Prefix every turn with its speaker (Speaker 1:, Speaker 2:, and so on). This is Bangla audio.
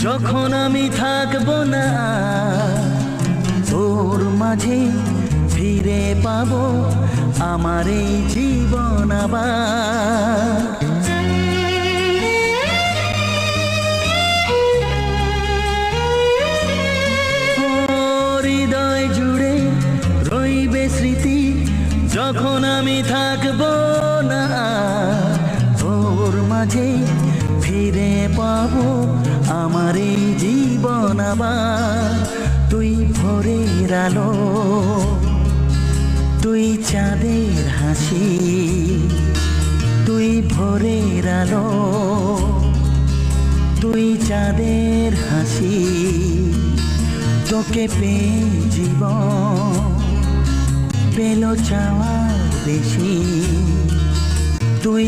Speaker 1: যখন আমি থাকবো না তোর মাঝে, ফিরে পাবো আমার এই জীবন আবার। হৃদয় জুড়ে রইবে স্মৃতি, যখন আমি থাকবো না তোর মাঝে, ফিরে পাবো আমার এই জীবন আবার। তুই ভোরের আলো, তুই চাঁদের হাসি, তুই ভোরের আলো, তুই চাঁদের হাসি, তোকে পেয়ে জীবন পেল চাওয়ার বেশি। তুই